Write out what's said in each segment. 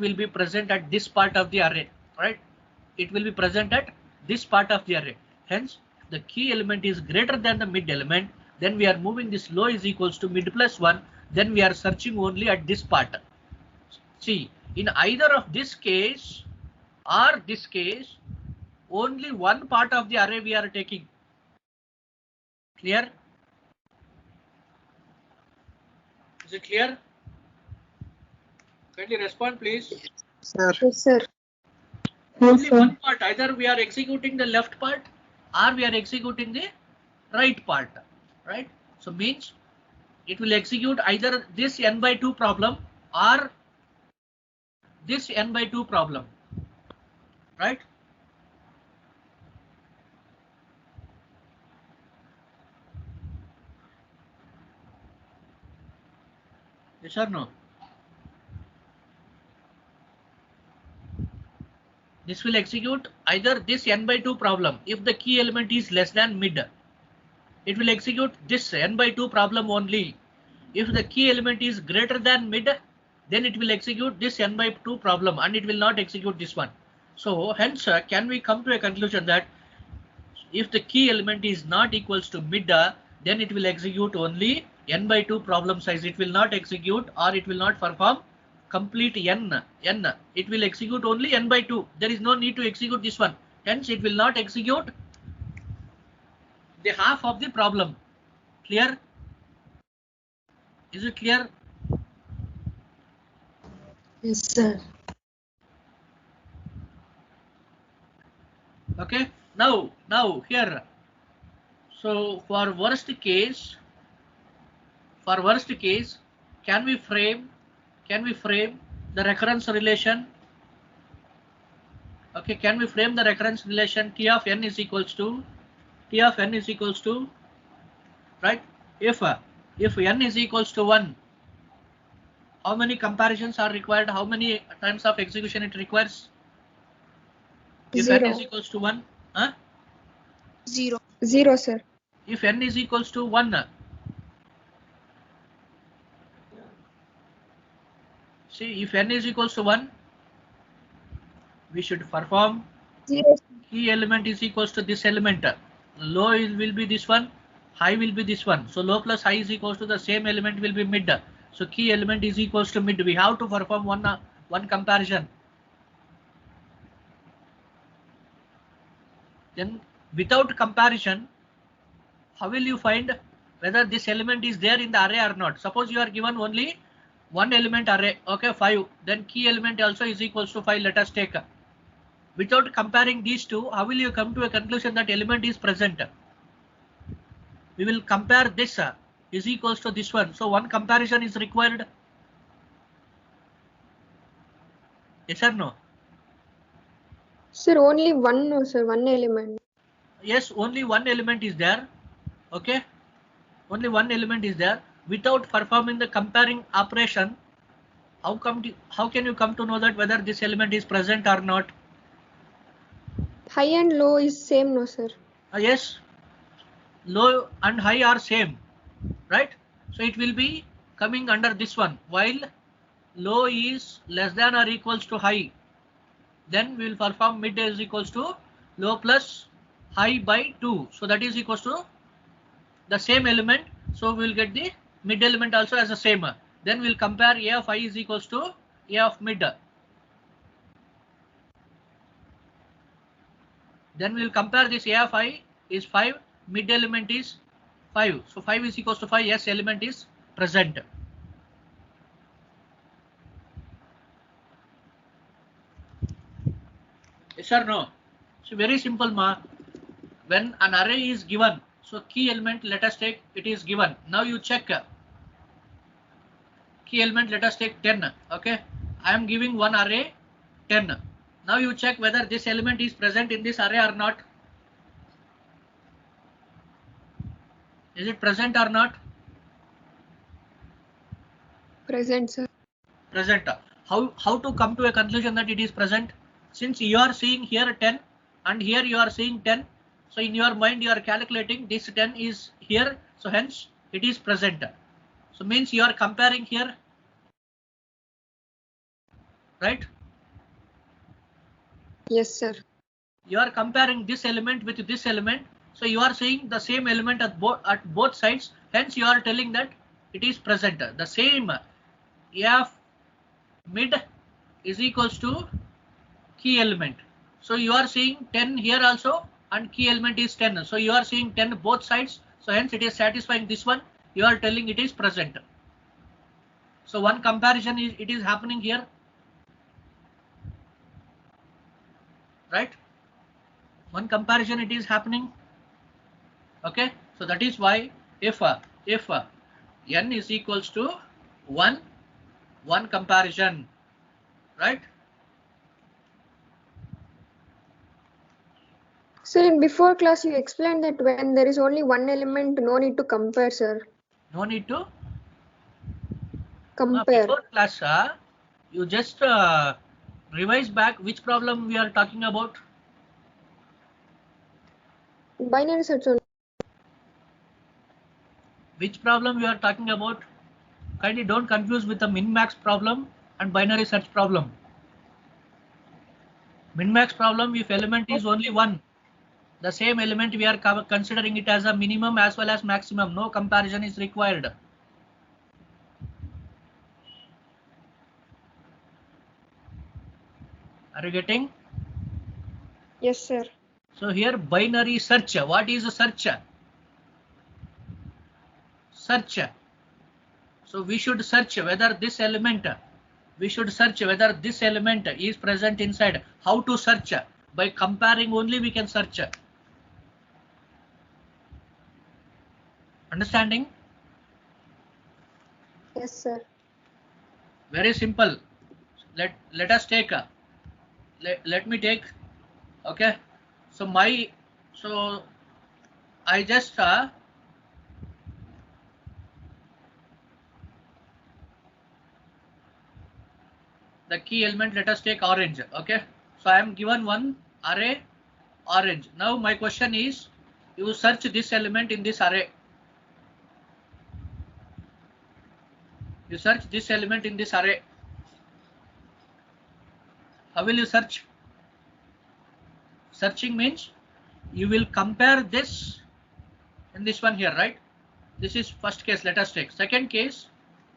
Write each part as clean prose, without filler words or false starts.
will be present at this part of the array, right? It will be present at this part of the array. Hence, the key element is greater than the mid element. Then we are moving this low is equals to mid plus 1. Then we are searching only at this part. See, in either of this case or this case, only one part of the array we are taking. Clear? Is it clear? Kindly respond, please. Sir. Yes, sir. Only one part. Either we are executing the left part or we are executing the right part, right? So means it will execute either this n by 2 problem or this n by 2 problem, right? Yes or no? This will execute either this n by 2 problem if the key element is less than mid. It will execute this n by 2 problem only. If the key element is greater than mid, then it will execute this n by 2 problem and it will not execute this one. So hence, can we come to a conclusion that if the key element is not equals to mid, then it will execute only n by 2 problem size. It will not execute or it will not perform complete n. It will execute only n by 2. There is no need to execute this one. Hence, it will not execute the half of the problem. Clear? Is it clear? Yes, sir. Okay. Now here. So for worst case, can we frame the recurrence relation? Okay, can we frame the recurrence relation T of n is equals to right? If n is equals to 1, how many comparisons are required? How many times of execution it requires? If 0. n is equals to 1, 0. 0, sir. if n is equals to 1, see, if n is equals to 1, we should perform 0. key element is equals to this element. Low will be this one, high will be this one. So low plus high is equals to the same element will be mid. So key element is equals to mid. We have to perform one comparison. Then without comparison, how will you find whether this element is there in the array or not? Suppose you are given only one element array, okay, 5. Then key element also is equals to 5. Let us take. Without comparing these two, how will you come to a conclusion that element is present? We will compare this is equals to this one. So one comparison is required. Yes or no? Sir, only one, no, sir. One element. Yes, only one element is there. Okay, only one element is there. Without performing the comparing operation, how can you come to know that whether this element is present or not? High and low is same, no, sir. Yes, low and high are same, right? So it will be coming under this one. While low is less than or equals to high, then we will perform mid is equals to low plus high by 2. So that is equals to the same element. So we will get the mid element also as the same. Then we will compare A of I is equals to A of mid. Then we will compare this A of I is 5, mid element is 5. So 5 is equals to 5. Yes, element is present. Yes or no? So very simple, ma. When an array is given, so key element, let us take, it is given. Now you check. Key element, let us take 10. Okay, I am giving one array 10. Now you check whether this element is present in this array or not. Is it present or not? Present, sir. Present. How to come to a conclusion that it is present? Since you are seeing here 10 and here you are seeing 10, so in your mind you are calculating this 10 is here, so hence it is present. So means you are comparing here. right? Yes, sir. You are comparing this element with this element, so you are seeing the same element at both sides, hence you are telling that it is present. The same f mid is equals to key element. So you are seeing 10 here also, and key element is 10. So you are seeing 10 both sides. So hence it is satisfying this one. You are telling it is present. So one comparison is happening here, right? One comparison it is happening. Okay. So that is why if n is equals to 1, one comparison, right? Sir, in before class you explained that when there is only one element, no need to compare, sir. No need to Compare. before class. You just revise back which problem we are talking about. Binary search only. Which problem we are talking about? Kindly don't confuse with the min-max problem and binary search problem. Min-max problem, if element is only one, the same element we are considering it as a minimum as well as maximum. No comparison is required. Are you getting? Yes, sir. So here binary search. What is a search? Search. So we should search whether this element. We should search whether this element is present inside. How to search? By comparing only we can search. Understanding? Yes, sir. Very simple. Let us take let me take, okay. So I just the key element, let us take orange, okay. So I am given one array orange. Now my question is, you search this element in this array. You search this element in this array. How will you search? Searching means you will compare this in this one here, right? This is first case. Let us take second case.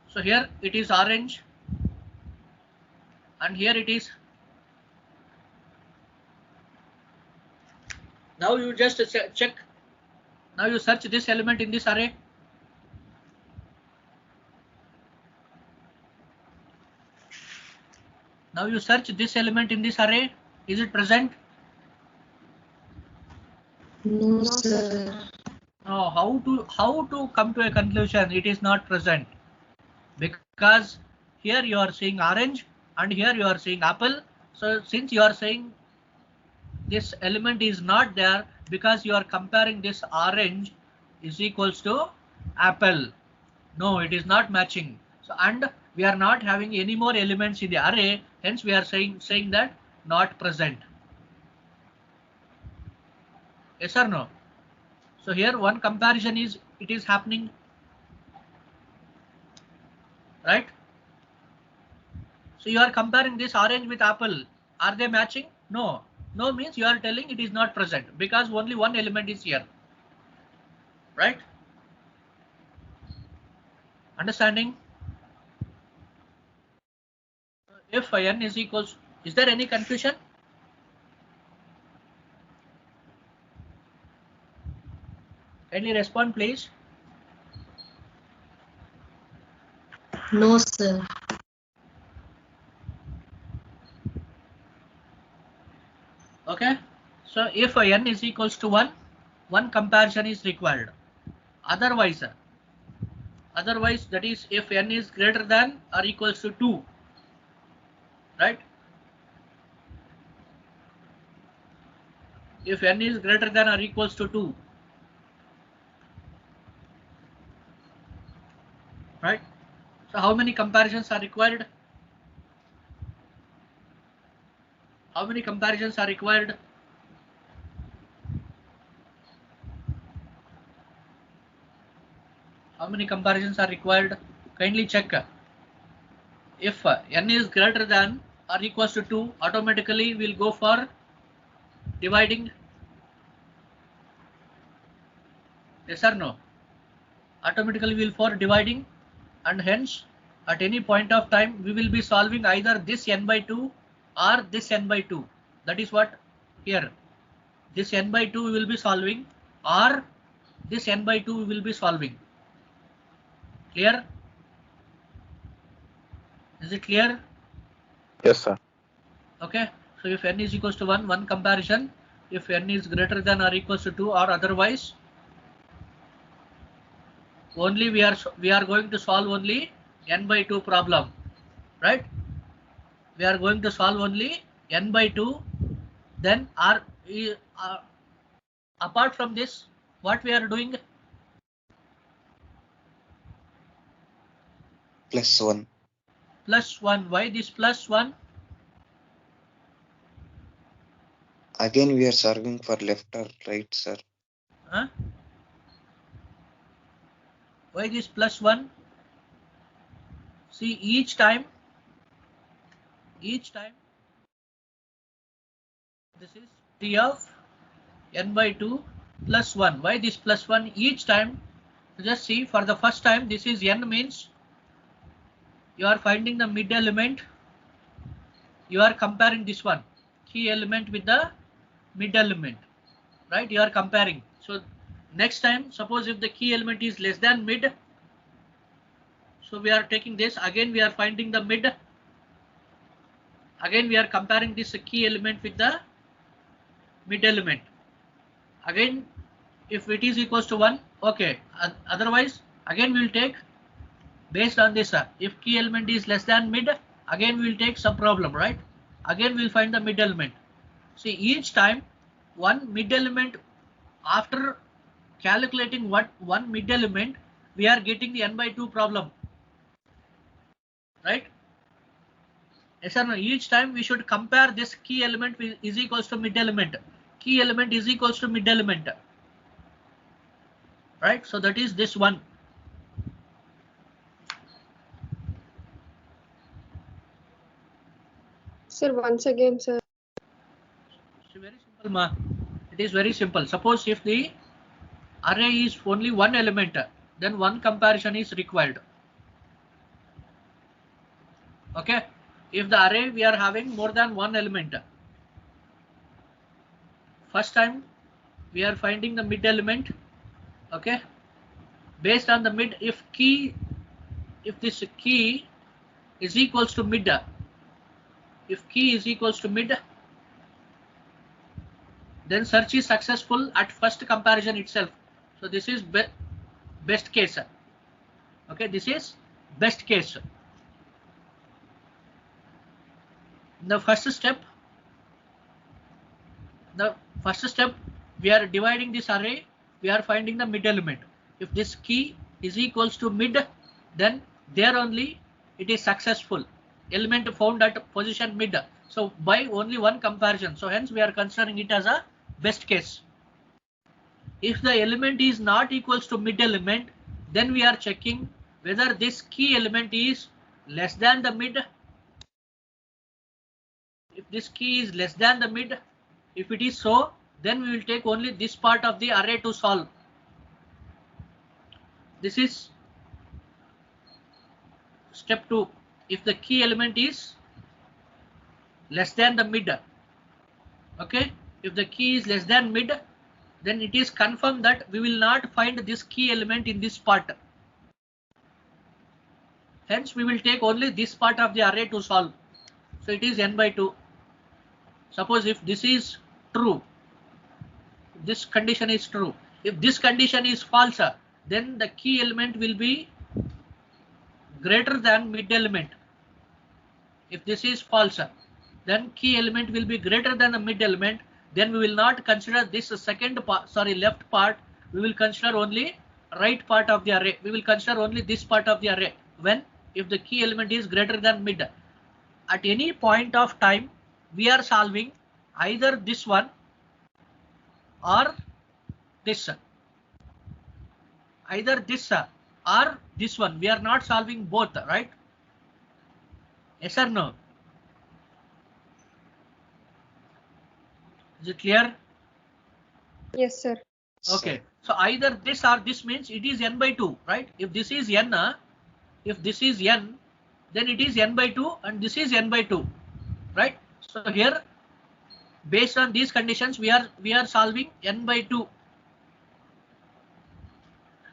So here it is orange and here it is. Now you just check. Now you search this element in this array. Now you search this element in this array. Is it present? No, sir. No. How to come to a conclusion? It is not present because here you are seeing orange and here you are seeing apple. So since you are saying this element is not there because you are comparing this orange is equals to apple. No, it is not matching. So and we are not having any more elements in the array. Hence we are saying that not present. Yes or no? So here one comparison is it is happening, right? So you are comparing this orange with apple. Are they matching? No. No means you are telling it is not present because only one element is here, right? Understanding? If n is equals, is there any confusion? Kindly respond, please. No, sir. Okay. So if n is equals to 1, one comparison is required. Otherwise that is if n is greater than or equals to 2, right? If n is greater than or equals to 2, right? So how many comparisons are required? How many comparisons are required? How many comparisons are required? Kindly check. If n is greater than or equals to 2, automatically we'll go for dividing. Yes or no? Automatically we'll for dividing, and hence at any point of time we will be solving either this n by 2 or this n by 2. That is what here. This n by 2 we will be solving, or this n by 2 we will be solving. Clear? Is it clear? Yes, sir. Okay. So if n is equals to 1, one comparison. If n is greater than or equals to 2 or otherwise, only we are going to solve only n by 2 problem, right? We are going to solve only n by 2. Then apart from this, what we are doing? Plus 1. Plus 1. Why this plus 1? Again, we are solving for left or right, sir. Huh? Why this plus 1? See, each time this is t of n by 2 plus 1. Why this plus 1 each time? Just see, for the first time this is n, means you are finding the mid element, you are comparing this one, key element with the mid element, right? You are comparing. So next time, suppose if the key element is less than mid, so we are taking this, again we are finding the mid, again we are comparing this key element with the mid element. Again, if it is equals to 1, okay. Otherwise, again we will take based on this. If key element is less than mid, again we will take some problem, right? Again we will find the mid element. See, each time one mid element, after calculating one mid element, we are getting the n by 2 problem, right? Yes or no? Each time we should compare this key element is equals to mid element. Key element is equals to mid element, right? So that is this one. Sir, once again, sir. It's very simple, ma. It is very simple. Suppose if the array is only one element, then one comparison is required. Okay. If the array we are having more than one element, first time we are finding the mid element. Okay. Based on the mid, if this key is equals to mid, if key is equals to mid, then search is successful at first comparison itself. So this is best case. Okay, this is best case. The first step, we are dividing this array, we are finding the mid element. If this key is equals to mid, then there only it is successful. Element found at position mid. So by only one comparison. So hence we are considering it as a best case. If the element is not equals to mid element, then we are checking whether this key element is less than the mid. If this key is less than the mid, if it is so, then we will take only this part of the array to solve. This is step 2. If the key element is less than the mid, okay, if the key is less than mid, then it is confirmed that we will not find this key element in this part. Hence we will take only this part of the array to solve. So it is n by 2. Suppose if this is true, this condition is true. If this condition is false, then the key element will be greater than mid element. If this is false, then key element will be greater than the mid element. Then we will not consider this second part, sorry, left part. We will consider only right part of the array. We will consider only this part of the array when if the key element is greater than mid. At any point of time, we are solving either this one or this. Either this or this one. We are not solving both, right? Yes or no? Is it clear? Yes, sir. Okay. So either this or this means it is n by 2, right? If this is n, then it is n by 2 and this is n by 2, right? So here, based on these conditions, we are solving n by 2.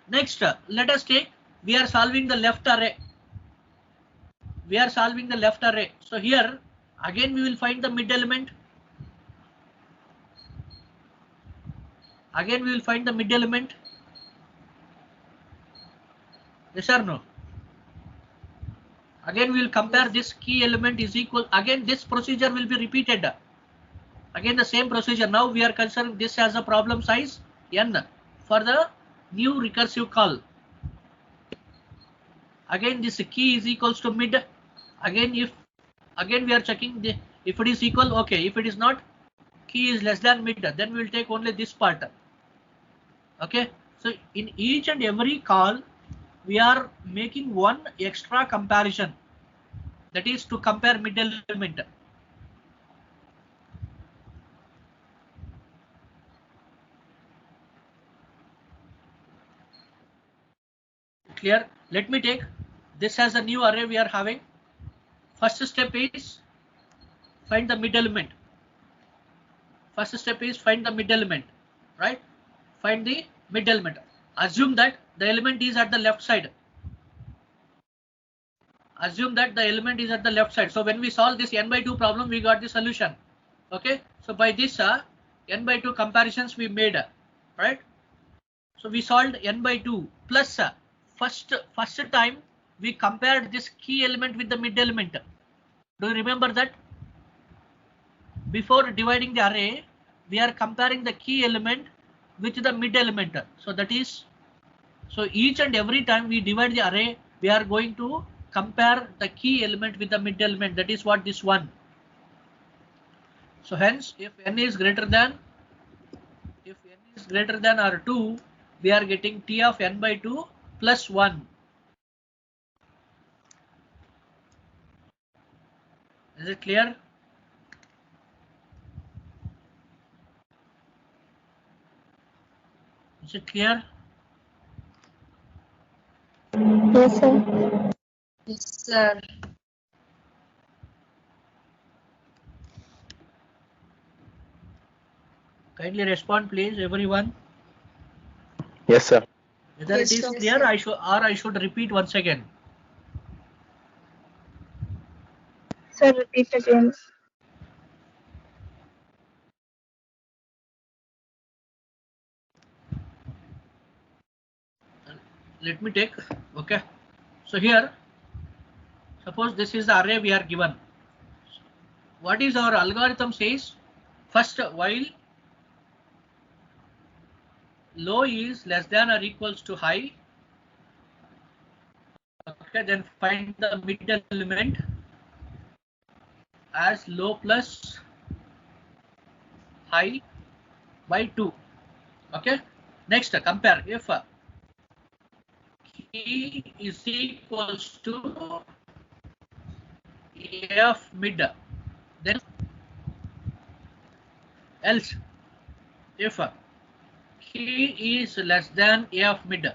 Next, let us take, we are solving the left array. So here again we will find the mid element. Yes or no? Again we will compare this key element is equal. Again this procedure will be repeated. Again the same procedure. Now we are considering this as a problem size n for the new recursive call. Again this key is equals to mid. Again we are checking if it is equal, okay. If it is not, key is less than mid, then we will take only this part. Okay. So in each and every call, we are making one extra comparison, that is to compare mid element. Clear? Let me take this as a new array we are having. First step is find the mid element. Right? Find the mid element. Assume that the element is at the left side. So when we solve this n by 2 problem, we got the solution. Okay. So by this n by 2 comparisons we made, right? So we solved n by 2 plus first time we compared this key element with the mid element. Do you remember that? Before dividing the array, we are comparing the key element with the mid element. So that is, so each and every time we divide the array, we are going to compare the key element with the mid element. That is what this one. So hence, if n is greater than or 2, we are getting t of n by 2 plus 1. Is it clear? Is it clear? Yes, sir. Yes, sir. Kindly respond, please, everyone. Yes, sir. Whether Yes, it is sir. clear, I should repeat once again. Sir, repeat again. Let me take. Okay. So here, suppose this is the array we are given. What is our algorithm says? First, while low is less than or equals to high, okay, then find the mid element as low plus high by 2. Okay. Next, compare if key is equals to f mid, then else if key is less than f mid.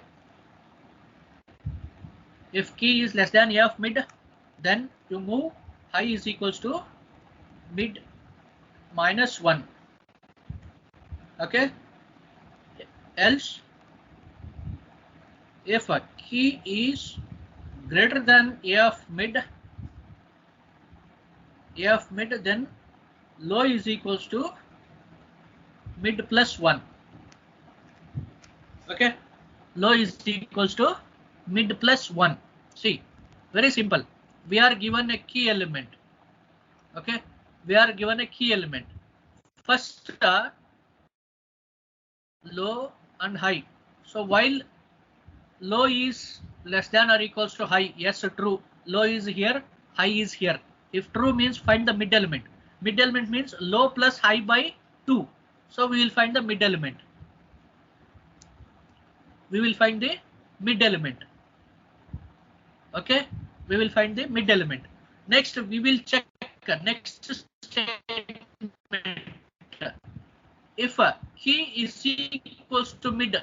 If key is less than f mid, then you move high is equals to mid minus 1. Okay. Else, if a key is greater than f mid, then low is equals to mid plus 1. Okay. Low is equals to mid plus 1. See, very simple. We are given a key element. Okay. We are given a key element. First, low and high. So while low is less than or equals to high, yes, true. Low is here, high is here. If true means find the mid element. Mid element means low plus high by 2. So we will find the mid element. Okay, we will find the mid element. Next, we will check next statement. if key is equals to mid,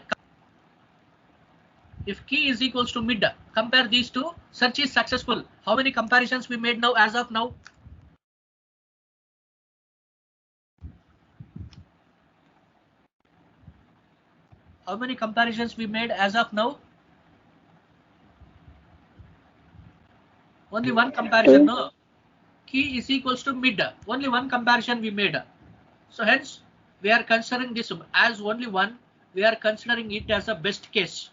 if key is equals to mid, compare these two, search is successful. How many comparisons we made now as of now? How many comparisons we made as of now? Only one comparison, no? Key is equals to mid. Only one comparison we made. So hence, we are considering this as only one. We are considering it as a best case.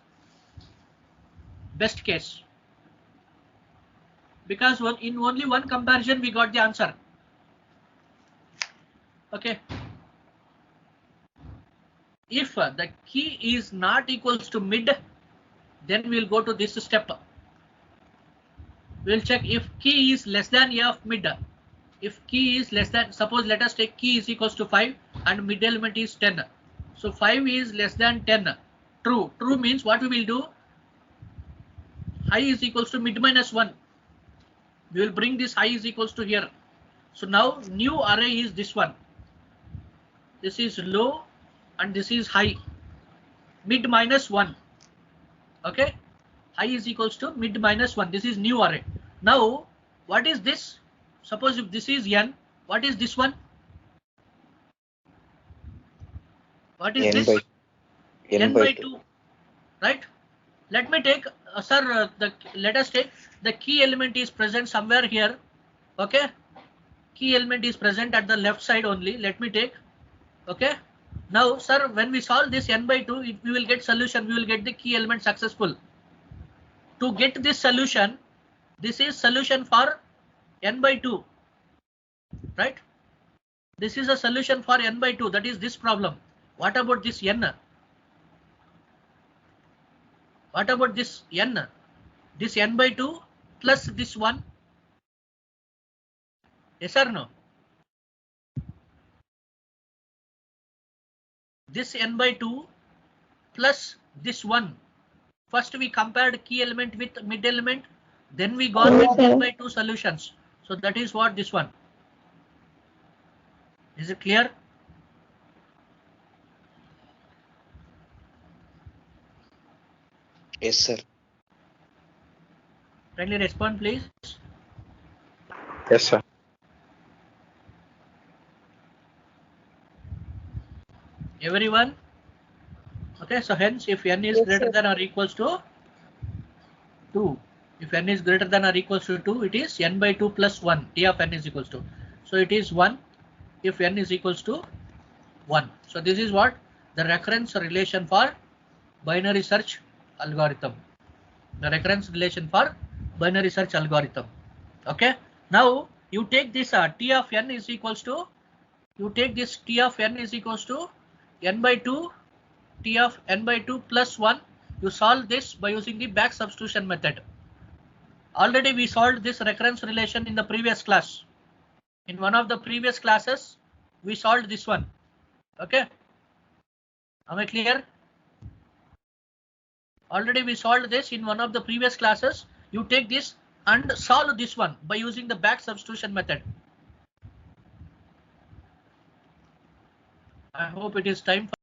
Best case. Because in only one comparison we got the answer. Okay. If the key is not equals to mid, then we'll go to this step. We'll check if key is less than a of mid. If key is less than, suppose let us take key is equals to 5 and mid element is 10. So 5 is less than 10. True. True means what we will do? High is equals to mid minus 1. We will bring this high is equals to here. So now new array is this one. This is low and this is high. Mid minus 1. Okay. High is equals to mid minus 1. This is new array. Now what is this? Suppose if this is n, what is this one? What is n this? n by 2. Right? Let me take, sir, let us take the key element is present somewhere here. Okay. Key element is present at the left side only. Let me take. Okay. Now, sir, when we solve this n by 2, we will get solution. We will get the key element successful. To get this solution, this is solution for n by 2. Right? This is a solution for n by 2. That is this problem. What about this n? What about this n? This n by 2 plus this one. Yes or no? This n by 2 plus this one. First we compared key element with mid element. Then we got with n by 2 solutions. So that is what this one. Is it clear? Yes, sir. Kindly respond, please. Yes, sir. Everyone? Okay, so hence if n is greater than or equals to 2, if n is greater than or equals to 2, it is n by 2 plus 1, t of n is equals to. So it is 1 if n is equals to 1. So this is what the recurrence relation for binary search algorithm. The recurrence relation for binary search algorithm. Okay. Now you take this t of n is equals to, you take this t of n is equals to n by 2, t of n by 2 plus 1. You solve this by using the back substitution method. Already we solved this recurrence relation in the previous class. In one of the previous classes, we solved this one. Okay. Am I clear? Already we solved this in one of the previous classes. You take this and solve this one by using the back substitution method. I hope it is time for